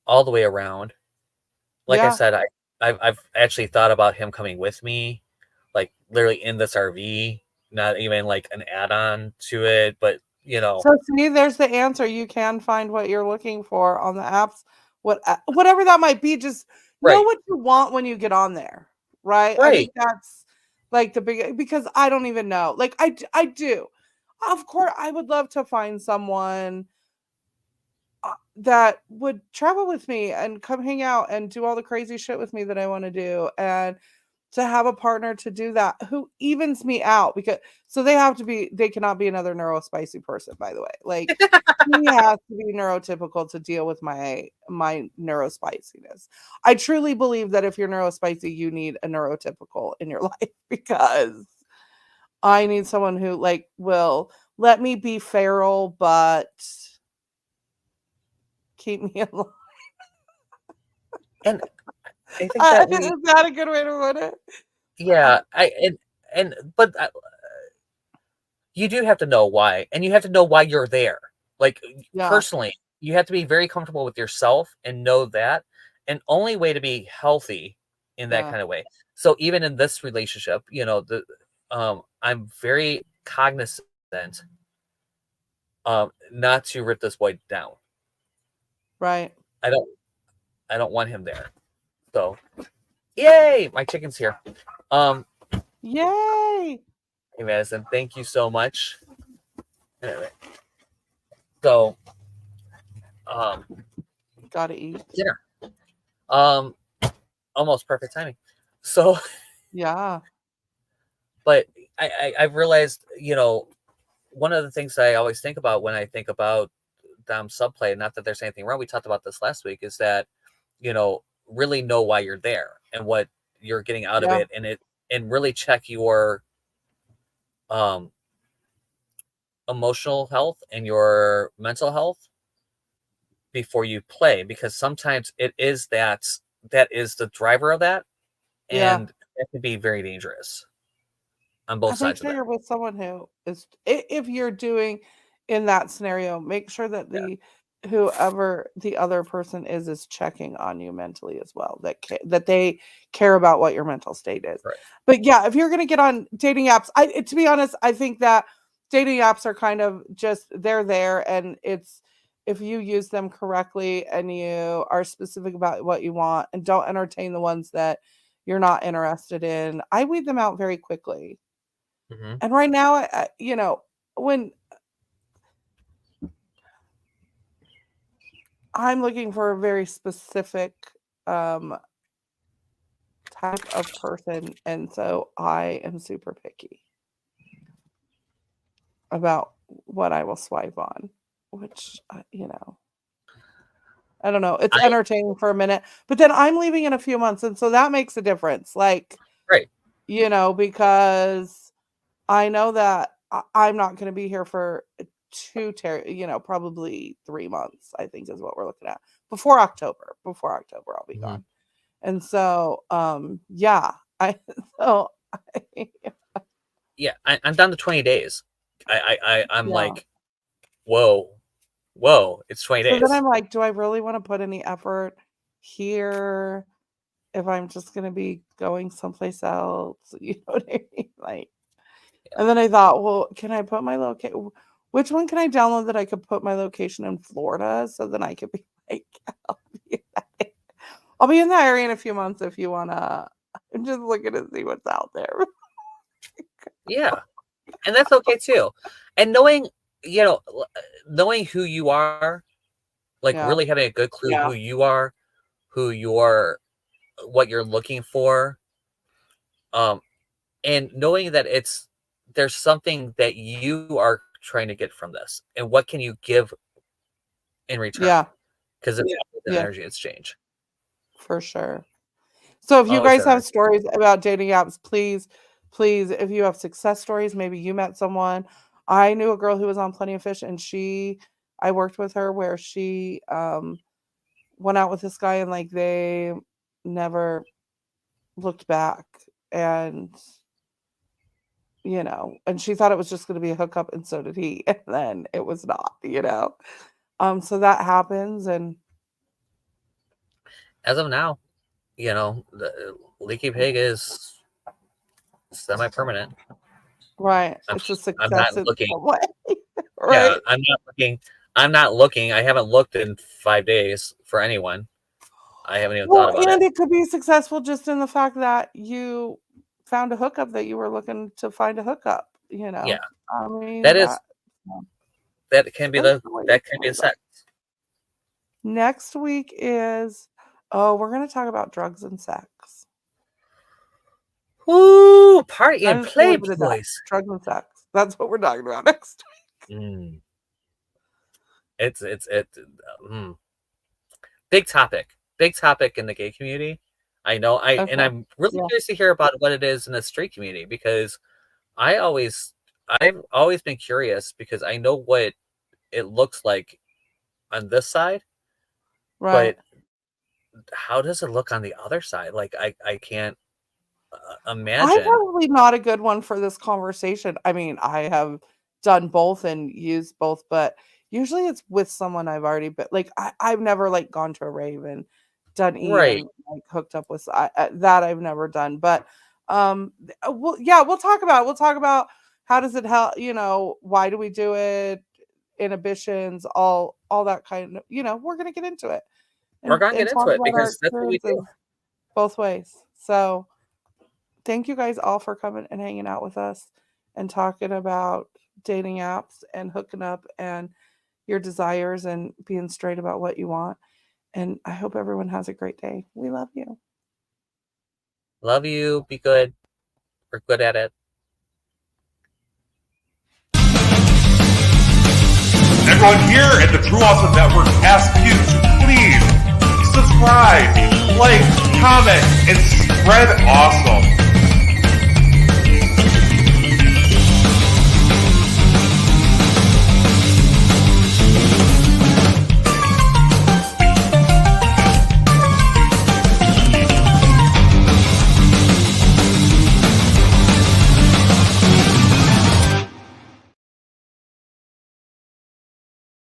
all the way around. Like I said, I've actually thought about him coming with me, like literally in this RV, not even like an add-on to it, but you know. So see, there's the answer. You can find what you're looking for on the apps, whatever that might be. Just know what you want when you get on there, right? I think that's like the big, because I don't even know. Like I do. Of course, I would love to find someone that would travel with me and come hang out and do all the crazy shit with me that I want to do. And to have a partner to do that who evens me out, because so they cannot be another neurospicy person, by the way. Like he has to be neurotypical to deal with my neurospiciness. I truly believe that if you're neurospicy, you need a neurotypical in your life, because I need someone who like will let me be feral but keep me alive. And I think that Is that a good way to put it? yeah, but you do have to know why, and you have to know why you're there. Like Yeah. personally, you have to be very comfortable with yourself and know that. And only way to be healthy in that Yeah. kind of way. So even in this relationship, I'm very cognizant not to rip this boy down. Right. I don't want him there. So yay, my chicken's here. Yay! Hey Madison, thank you so much. Anyway. So Gotta eat. dinner. Almost perfect timing. So Yeah. but I've realized, one of the things I always think about when I think about Dom subplay, not that there's anything wrong, we talked about this last week, is that, really know why you're there and what you're getting out of it, and really check your emotional health and your mental health before you play, because sometimes it is that is the driver of that, and that can be very dangerous on both Make sides sure of you're with someone who is, if you're doing in that scenario, make sure that whoever the other person is checking on you mentally as well, that they care about what your mental state is. Right. But yeah, if you're going to get on dating apps, to be honest, I think that dating apps are kind of just, they're there, and it's, if you use them correctly and you are specific about what you want and don't entertain the ones that you're not interested in, I weed them out very quickly. Mm-hmm. And right now, when I'm looking for a very specific type of person, and so I am super picky about what I will swipe on, which, I don't know. It's entertaining for a minute, but then I'm leaving in a few months, and so that makes a difference. Like, right. Because I know that I'm not going to be here for probably 3 months, I think is what we're looking at. Before October, I'll be gone. And so, yeah, yeah, I'm down to 20 days. I'm Yeah. like, whoa, it's 20 So days. then I'm like, do I really want to put any effort here if I'm just going to be going someplace else? You know what I mean? Like, and then I thought, well, can I put my location? Which one can I download that I could put my location in Florida, so then I could be like, I'll be in that area in a few months if you wanna. I'm just looking to see what's out there. Yeah, and that's okay too. And knowing who you are, like really having a good clue who you are, what you're looking for, and knowing that there's something that you are trying to get from this, and what can you give in return? Yeah, because it's an energy exchange. For sure. So if you guys have stories about dating apps, please, if you have success stories, maybe you met someone. I knew a girl who was on Plenty of Fish, and I worked with her where she went out with this guy, and like they never looked back, and and she thought it was just going to be a hookup, and so did he, and then it was not, so that happens. And as of now, the leaky pig is semi-permanent. Right. It's a success. I'm not looking. Right. Yeah, I'm not looking. I haven't looked in 5 days for anyone. I haven't even thought about it. And it could be successful just in the fact that you found a hookup that you were looking to find a hookup, Yeah. I mean, that can be a sex. Next week is, we're going to talk about drugs and sex. Ooh, party and just play, leave it at that. boys. Drugs and sex. That's what we're talking about next week. It's big topic in the gay community. I know. And I'm really curious to hear about what it is in the straight community, because I've always been curious, because I know what it looks like on this side, Right. but how does it look on the other side? Like I can't imagine. I'm probably not a good one for this conversation. I mean, I have done both and used both, but usually it's with someone I've already been, like, I've never like gone to a rave and done Right. like hooked up with that. I've never done, but we'll talk about how does it help, why do we do it, inhibitions, all that kind of, we're gonna get into it. We're gonna get into it because that's what we do. Both ways. So thank you guys all for coming and hanging out with us and talking about dating apps and hooking up and your desires and being straight about what you want. And I hope everyone has a great day. We love you. Love you. Be good. We're good at it. Everyone here at the True Awesome Network asks you to please subscribe, like, comment, and spread awesome.